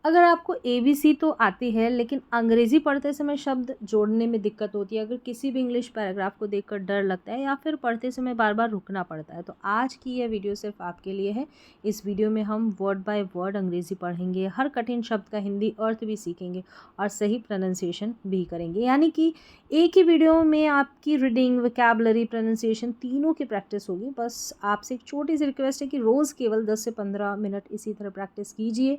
अगर आपको एबीसी तो आती है लेकिन अंग्रेज़ी पढ़ते समय शब्द जोड़ने में दिक्कत होती है, अगर किसी भी इंग्लिश पैराग्राफ को देखकर डर लगता है या फिर पढ़ते समय बार बार रुकना पड़ता है, तो आज की यह वीडियो सिर्फ आपके लिए है। इस वीडियो में हम वर्ड बाय वर्ड अंग्रेज़ी पढ़ेंगे, हर कठिन शब्द का हिंदी अर्थ भी सीखेंगे और सही प्रोनाउंसिएशन भी करेंगे। यानी कि एक ही वीडियो में आपकी रीडिंग, वोकैबुलरी, प्रोनाउंसिएशन तीनों की प्रैक्टिस होगी। बस आपसे एक छोटी सी रिक्वेस्ट है कि रोज़ केवल 10 से 15 मिनट इसी तरह प्रैक्टिस कीजिए।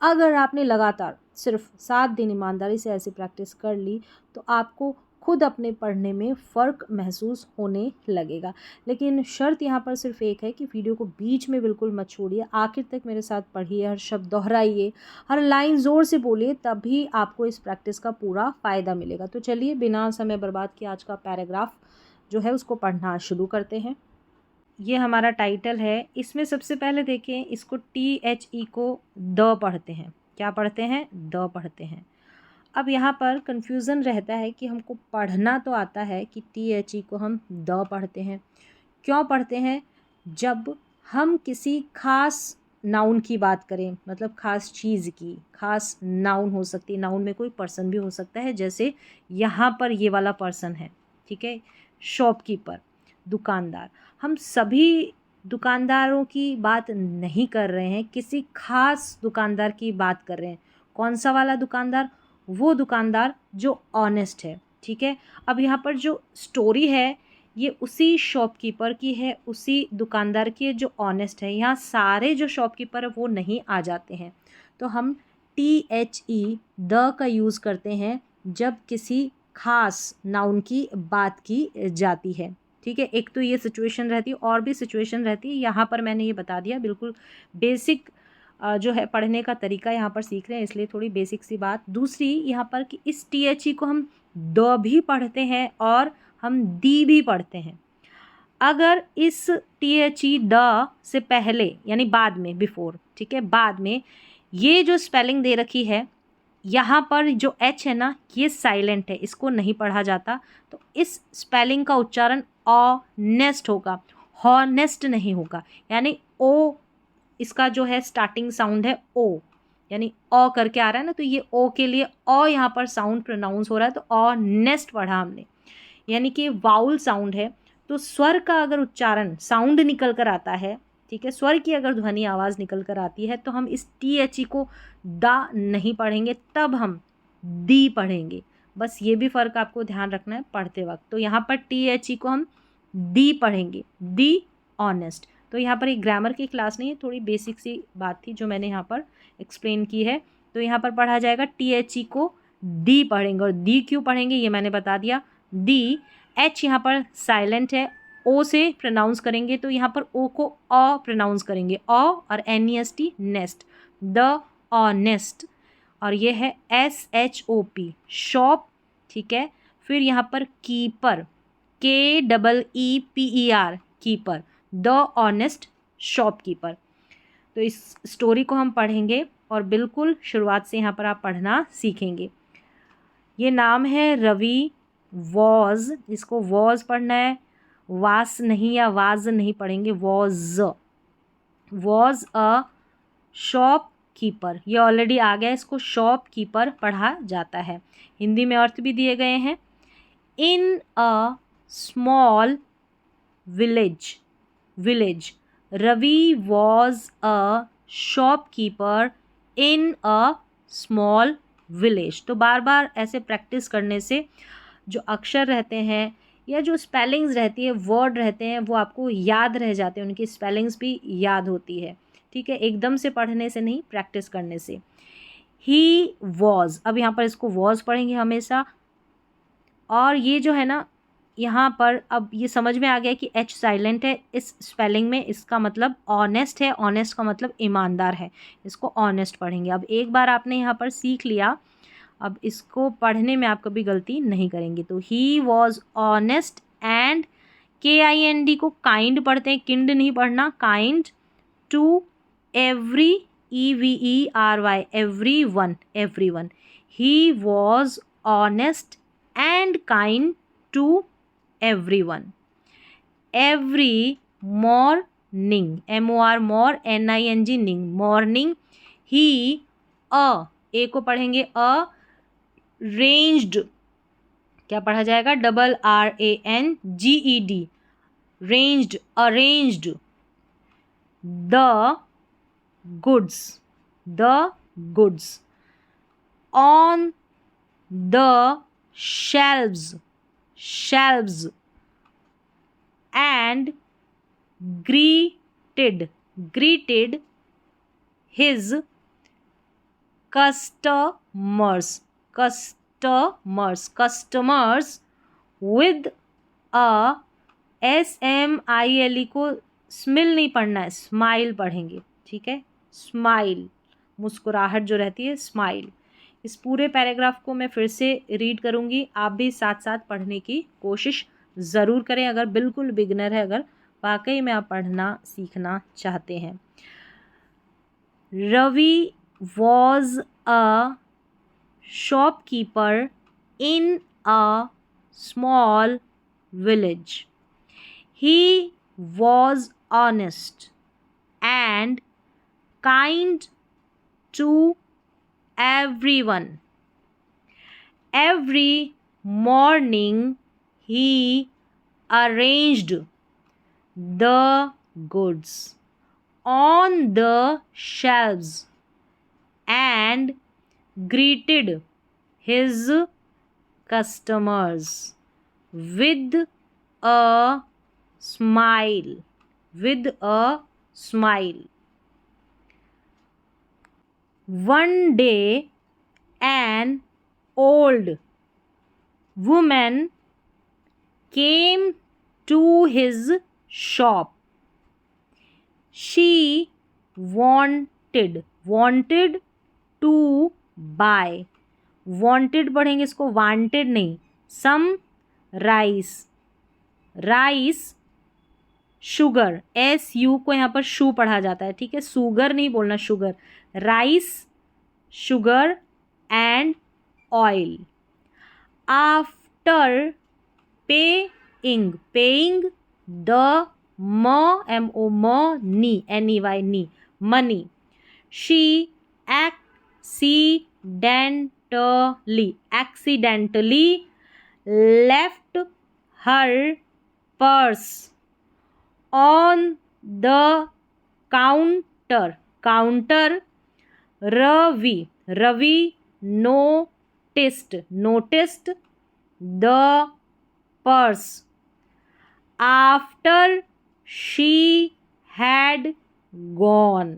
अगर आपने लगातार सिर्फ 7 दिन ईमानदारी से ऐसी प्रैक्टिस कर ली तो आपको खुद अपने पढ़ने में फ़र्क महसूस होने लगेगा। लेकिन शर्त यहाँ पर सिर्फ एक है कि वीडियो को बीच में बिल्कुल मत छोड़िए, आखिर तक मेरे साथ पढ़िए, हर शब्द दोहराइए, हर लाइन ज़ोर से बोलिए, तभी आपको इस प्रैक्टिस का पूरा फ़ायदा मिलेगा। तो चलिए बिना समय बर्बाद किए आज का पैराग्राफ जो है उसको पढ़ना शुरू करते हैं। ये हमारा टाइटल है। इसमें सबसे पहले देखें, इसको THE को द पढ़ते हैं। क्या पढ़ते हैं? द पढ़ते हैं। अब यहाँ पर कन्फ्यूज़न रहता है कि हमको पढ़ना तो आता है कि THE को हम द पढ़ते हैं। क्यों पढ़ते हैं? जब हम किसी ख़ास नाउन की बात करें, मतलब ख़ास चीज़ की, ख़ास नाउन हो सकती है, नाउन में कोई पर्सन भी हो सकता है, जैसे यहाँ पर ये वाला पर्सन है, ठीक है, शॉपकीपर, दुकानदार। हम सभी दुकानदारों की बात नहीं कर रहे हैं, किसी ख़ास दुकानदार की बात कर रहे हैं। कौन सा वाला दुकानदार? वो दुकानदार जो ऑनेस्ट है, ठीक है। अब यहाँ पर जो स्टोरी है ये उसी शॉपकीपर की है, उसी दुकानदार की है जो ऑनेस्ट है। यहाँ सारे जो शॉपकीपर है वो नहीं आ जाते हैं, तो हम THE द का यूज़ करते हैं जब किसी खास नाउन की बात की जाती है, ठीक है। एक तो ये सिचुएशन रहती है, और भी सिचुएशन रहती है, यहाँ पर मैंने ये बता दिया। बिल्कुल बेसिक जो है पढ़ने का तरीका यहाँ पर सीख रहे हैं, इसलिए थोड़ी बेसिक सी बात। दूसरी यहाँ पर कि इस THE को हम द भी पढ़ते हैं और हम दी भी पढ़ते हैं। अगर इस THE द से पहले यानी बाद में, बिफोर, ठीक है, बाद में ये जो स्पेलिंग दे रखी है, यहाँ पर जो H है ना, ये साइलेंट है, इसको नहीं पढ़ा जाता। तो इस स्पेलिंग का उच्चारण ऑनेस्ट होगा, हॉनेस्ट नहीं होगा। यानी ओ, इसका जो है स्टार्टिंग साउंड है ओ, यानी ओ करके आ रहा है ना, तो ये ओ के लिए ओ यहाँ पर साउंड प्रोनाउंस हो रहा है, तो ऑनेस्ट पढ़ा हमने, यानी कि वाउल साउंड है। तो स्वर का अगर उच्चारण साउंड निकल कर आता है, ठीक है, स्वर की अगर ध्वनि आवाज़ निकल कर आती है, तो हम इस THE को दा नहीं पढ़ेंगे, तब हम दी पढ़ेंगे। बस ये भी फ़र्क आपको ध्यान रखना है पढ़ते वक्त। तो यहाँ पर THE को हम दी पढ़ेंगे, दी ऑनेस्ट। तो यहाँ पर एक ग्रामर की क्लास नहीं है, थोड़ी बेसिक सी बात थी जो मैंने यहाँ पर एक्सप्लेन की है। तो यहाँ पर पढ़ा जाएगा THE को दी पढ़ेंगे, और दी क्यों पढ़ेंगे ये मैंने बता दिया। दी, H यहाँ पर साइलेंट है, ओ से प्रोनाउंस करेंगे, तो यहाँ पर ओ को ऑ प्रोनाउंस करेंगे, ऑ और NEST नेस्ट, द ऑनेस्ट। और ये है SHOP शॉप, ठीक है। फिर यहाँ पर keeper, KEEPER keeper, the honest shopkeeper. तो इस स्टोरी को हम पढ़ेंगे और बिल्कुल शुरुआत से यहाँ पर आप पढ़ना सीखेंगे। ये नाम है रवि वॉज, इसको वॉज पढ़ना है, वास नहीं या वाज नहीं पढ़ेंगे, वॉज अ शॉप कीपर। ये ऑलरेडी आ गया, इसको शॉप कीपर पढ़ा जाता है। हिंदी में अर्थ भी दिए गए हैं। In a small village Ravi was a shopkeeper in a small village. तो बार बार ऐसे प्रैक्टिस करने से जो अक्षर रहते हैं या जो स्पेलिंग्स रहती है, वर्ड रहते हैं, वो आपको याद रह जाते हैं, उनकी स्पेलिंग्स भी याद होती है, ठीक है, एकदम से पढ़ने से नहीं, प्रैक्टिस करने से। ही वॉज, अब यहाँ पर इसको वॉज पढ़ेंगे हमेशा। और ये जो है ना, यहाँ पर अब ये समझ में आ गया कि H साइलेंट है इस स्पेलिंग में, इसका मतलब ऑनेस्ट है, ऑनेस्ट का मतलब ईमानदार है, इसको ऑनेस्ट पढ़ेंगे। अब एक बार आपने यहाँ पर सीख लिया, अब इसको पढ़ने में आप कभी गलती नहीं करेंगे। तो he was honest and, KIND को काइंड पढ़ते हैं, किंड नहीं पढ़ना, kind to every, EVERY everyone. He was honest and kind to everyone. Every morning, MOR, more, NING, morning, he ए को पढ़ेंगे रेंज्ड, क्या पढ़ा जाएगा, RANGED, ranged, arranged. The goods on the shelves and greeted his customers with a SMILE को स्मिल नहीं पढ़ना है, smile पढ़ेंगे, ठीक है, स्माइल, मुस्कुराहट जो रहती है, स्माइल। इस पूरे पैराग्राफ को मैं फिर से रीड करूँगी, आप भी साथ साथ पढ़ने की कोशिश ज़रूर करें अगर बिल्कुल बिगनर है, अगर वाकई में आप पढ़ना सीखना चाहते हैं। Ravi was a shopkeeper in a small village. He was honest and kind to everyone. Every morning he arranged the goods on the shelves and greeted his customers with a smile. One day, an old woman came to his shop. She wanted to buy. Wanted पढ़ेंगे इसको, wanted नहीं, some rice, sugar, SU को यहाँ पर शू पढ़ा जाता है, ठीक है, सुगर नहीं बोलना, sugar, rice, sugar and oil. After paying the MONEY money, she accidentally left her purse on the counter. Ravi noticed the purse after she had gone.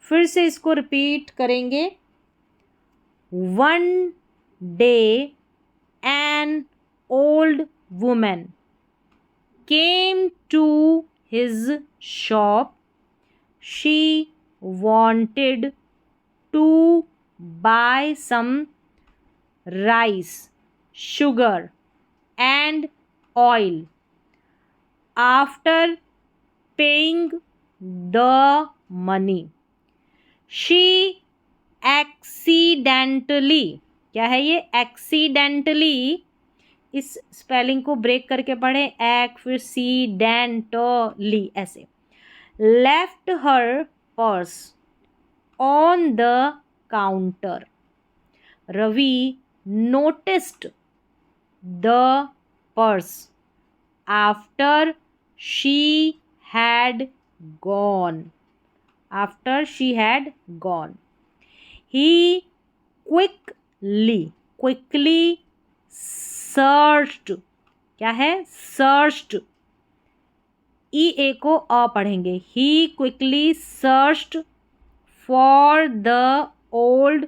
फिर से इसको रिपीट करेंगे। One day an old woman came to his shop. She wanted to buy some rice, sugar and oil. After paying the money, she accidentally, क्या है ये, accidentally, इस spelling को break करके पढ़े, फिर accidentally ऐसे, left her purse on the counter. Ravi noticed the purse after she had gone. He quickly searched, क्या है, searched, EA को पढ़ेंगे, he quickly searched for the old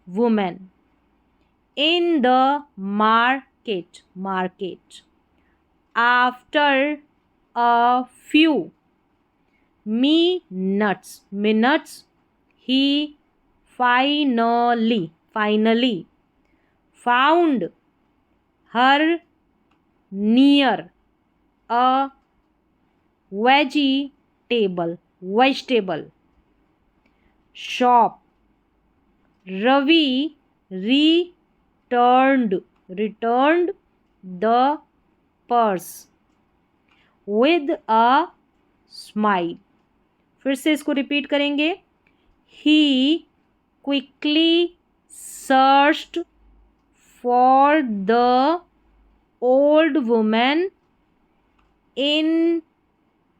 woman in the market. After a few minutes, he finally found her near a vegetable shop. Ravi returned the purse with a smile. फिर से इसको repeat करेंगे। He quickly searched for the old woman in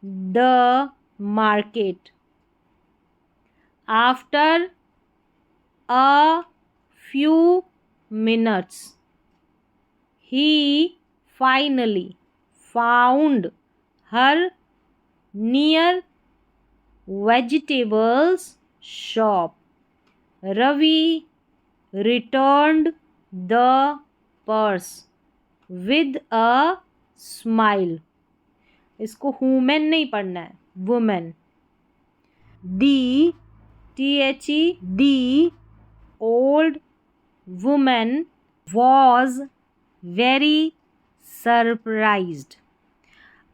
the market. After a few minutes, he finally found her near vegetables shop. Ravi returned the purse with a smile. इसको human नहीं पढ़ना है, women. The the old woman was very surprised.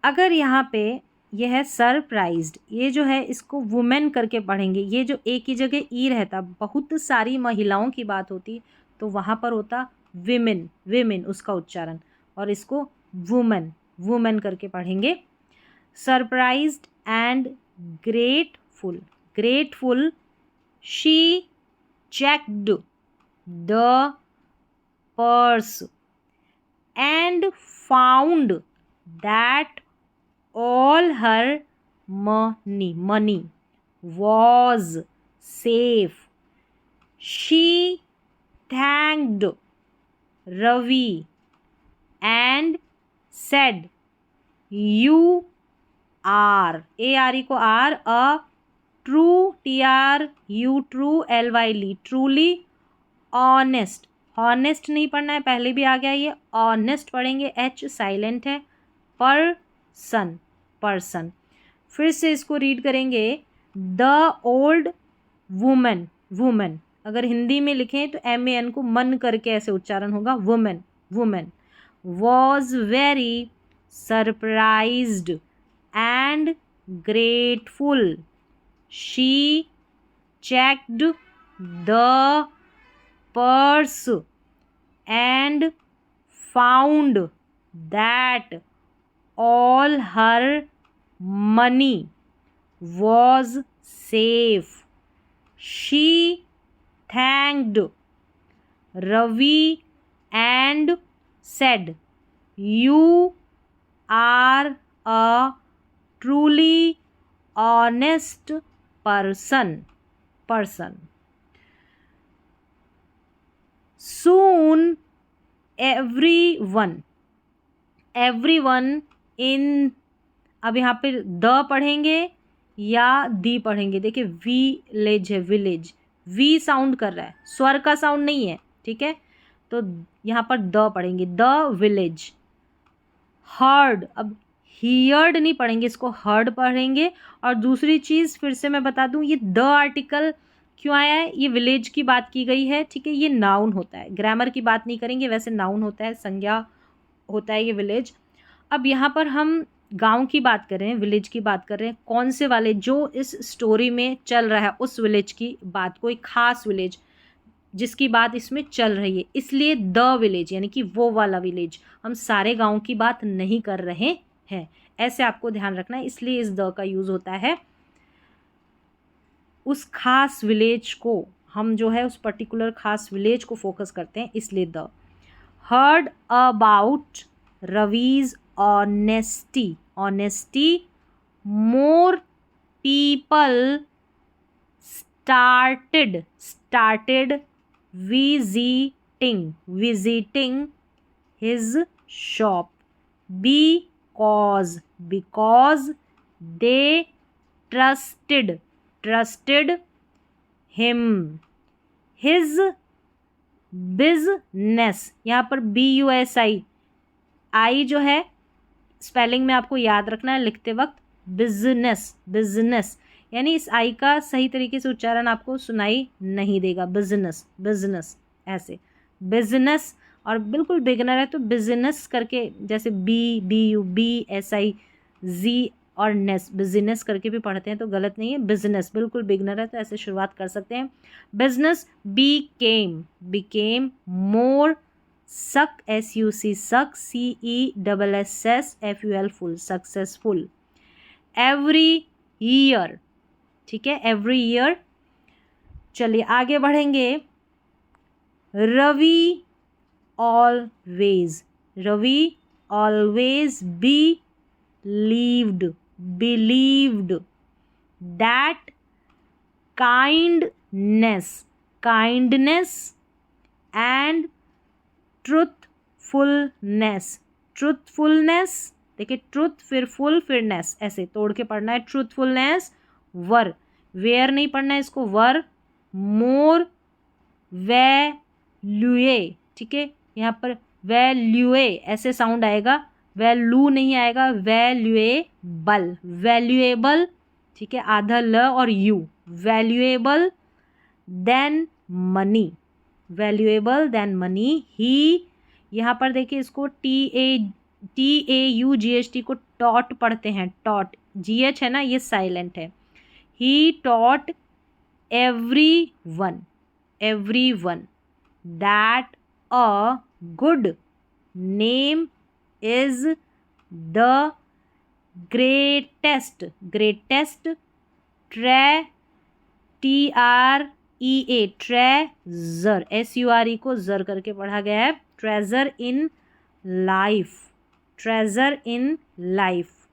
अगर यहाँ पे यह है surprised, ये जो है इसको वुमेन करके पढ़ेंगे. ये जो एक ही जगह ई रहता, बहुत सारी महिलाओं की बात होती तो वहाँ पर होता विमेन, विमेन उसका उच्चारण, और इसको वुमेन, वुमेन करके पढ़ेंगे. Surprised and grateful. Grateful, she checked the purse and found that all her money was safe. She thanked Ravi and said, "You are को are a true true truly honest. honest नहीं पढ़ना है, पहले भी आ गया ये. honest पढ़ेंगे, h silent है. person. फिर से इसको रीड करेंगे. The old woman. अगर हिंदी में लिखें तो MAN को मन करके ऐसे उच्चारण होगा, women was very surprised and grateful. She checked the purse and found that all her money was safe. She thanked Ravi and said, "You are a truly honest person. Soon everyone in, अब यहाँ पे the पढ़ेंगे या दी पढ़ेंगे. देखिए village है, village, we sound कर रहा है, स्वर का साउंड नहीं है, ठीक है. तो यहाँ पर द पढ़ेंगे, द विलेज. हर्ड, अब हियर्ड नहीं पढ़ेंगे, इसको हर्ड पढ़ेंगे. और दूसरी चीज़ फिर से मैं बता दूँ, ये द आर्टिकल क्यों आया है, ये विलेज की बात की गई है, ठीक है. ये नाउन होता है, ग्रामर की बात नहीं करेंगे, वैसे नाउन होता है, संज्ञा होता है ये विलेज. अब यहाँ पर हम गांव की बात कर रहे हैं, विलेज की बात कर रहे हैं. कौन से वाले, जो इस स्टोरी में चल रहा है उस विलेज की बात, कोई खास विलेज जिसकी बात इसमें चल रही है, इसलिए द विलेज यानी कि वो वाला विलेज. हम सारे गांव की बात नहीं कर रहे हैं, ऐसे आपको ध्यान रखना है. इसलिए इस द का यूज़ होता है. उस खास विलेज को हम जो है, उस पर्टिकुलर खास विलेज को फोकस करते हैं, इसलिए the. Heard about Ravi's honesty, more people started visiting his shop because they trusted him. His business, यहाँ पर BUSI, आई जो है स्पेलिंग में आपको याद रखना है लिखते वक्त, बिजनेस यानी इस आई का सही तरीके से उच्चारण आपको सुनाई नहीं देगा. बिजनेस ऐसे, बिजनेस. और बिल्कुल बिगनर है तो बिजनेस करके, जैसे BUSI और नेस, बिजनेस करके भी पढ़ते हैं तो गलत नहीं है. बिजनेस, बिल्कुल बिगनर है तो ऐसे शुरुआत कर सकते हैं. Business became more suck, SUC, suck, CESSFUL, full, successful. Every year, ठीक है, every year चलिए आगे बढ़ेंगे। Ravi always, Ravi always believed that kindness and truthfulness, देखिए ट्रूथ फिर फुल फिर नेस, ऐसे तोड़ के पढ़ना है। ट्रूथफुलनेस वर, वेयर नहीं पढ़ना है इसको, वर मोर वैल्यूए, ठीक है, यहाँ पर वैल्यूए ऐसे साउंड आएगा, वैल्यू नहीं आएगा, वैल्यूएबल, ठीक है, आधा ल और U, valuable than money, valuable than money. ही, यहाँ पर देखिए इसको TAUGHT को टॉट पढ़ते हैं, टॉट, GH है ना ये साइलेंट है। He taught everyone that a good name is the greatest treasure, SURE को जर करके पढ़ा गया है, ट्रेजर इन लाइफ।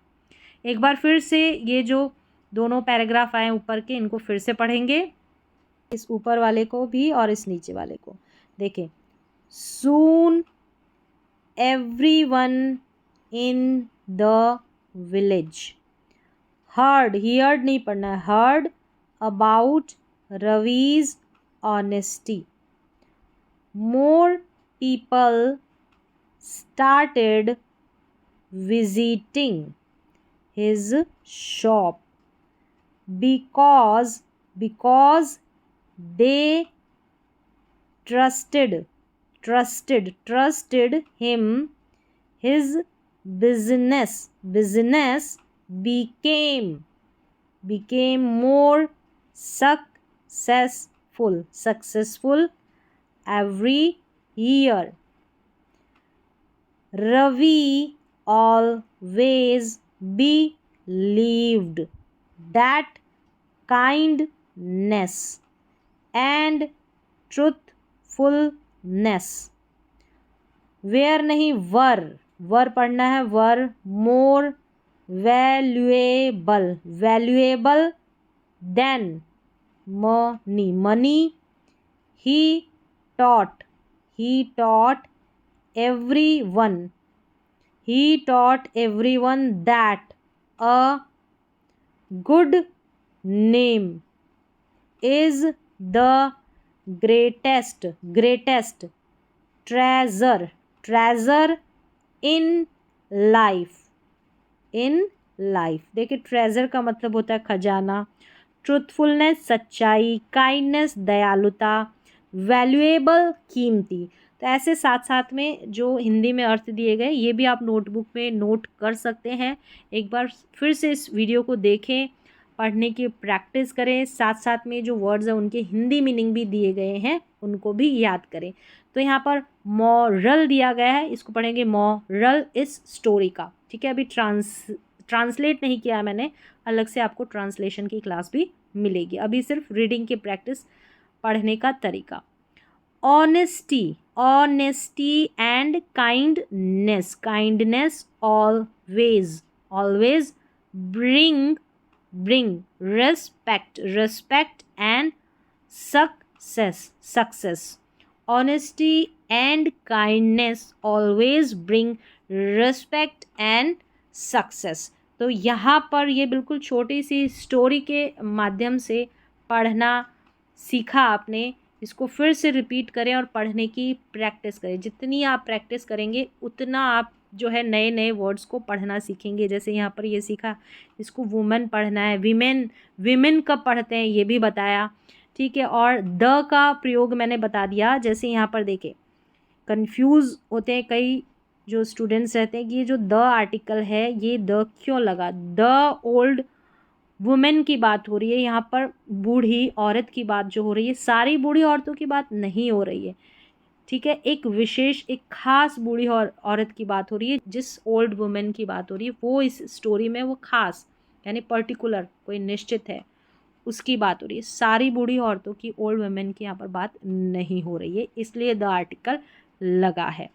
एक बार फिर से ये जो दोनों पैराग्राफ आए ऊपर के, इनको फिर से पढ़ेंगे, इस ऊपर वाले को भी और इस नीचे वाले को। देखें, soon everyone in the village heard, heard नहीं पढ़ना है, heard about Ravi's honesty. More people started visiting his shop because they trusted him. His business became more successful every year. Ravi always believed that kindness and truthfulness, where नहीं were पढ़ना है, were more valuable than money. He taught everyone that a good name is the greatest treasure in life। देखिए treasure का मतलब होता है खजाना, truthfulness सच्चाई, काइंडनेस दयालुता, वैल्यूएबल कीमती। तो ऐसे साथ साथ में जो हिंदी में अर्थ दिए गए ये भी आप नोटबुक में नोट कर सकते हैं। एक बार फिर से इस वीडियो को देखें, पढ़ने की प्रैक्टिस करें, साथ साथ में जो वर्ड्स हैं उनके हिंदी मीनिंग भी दिए गए हैं उनको भी याद करें। तो यहाँ पर मॉरल दिया गया है, इसको पढ़ेंगे मॉरल इस स्टोरी का, ठीक है। अभी ट्रांसलेट नहीं किया मैंने, अलग से आपको ट्रांसलेशन की क्लास भी मिलेगी, अभी सिर्फ रीडिंग की प्रैक्टिस, पढ़ने का तरीका। Honesty and kindness always bring respect and success। Honesty and kindness always bring respect and success। तो यहाँ पर ये बिल्कुल छोटी सी स्टोरी के माध्यम से पढ़ना सीखा आपने, इसको फिर से रिपीट करें और पढ़ने की प्रैक्टिस करें। जितनी आप प्रैक्टिस करेंगे उतना आप जो है नए नए वर्ड्स को पढ़ना सीखेंगे। जैसे यहाँ पर ये सीखा, इसको वुमेन पढ़ना है, विमेन कब पढ़ते हैं ये भी बताया, ठीक है। और द का प्रयोग मैंने बता दिया। जैसे यहाँ पर देखें, कंफ्यूज होते हैं कई जो स्टूडेंट्स रहते हैं कि ये जो द आर्टिकल है ये द क्यों लगा, द ओल्ड वुमेन की बात हो रही है, यहाँ पर बूढ़ी औरत की बात जो हो रही है, सारी बूढ़ी औरतों की बात नहीं हो रही है, ठीक है। एक विशेष, एक खास बूढ़ी औरत की बात हो रही है, जिस ओल्ड वुमेन की बात हो रही है वो इस स्टोरी में वो खास यानी पर्टिकुलर कोई निश्चित है, उसकी बात हो रही है। सारी बूढ़ी औरतों की, ओल्ड वुमेन की यहाँ पर बात नहीं हो रही है, इसलिए द आर्टिकल लगा है।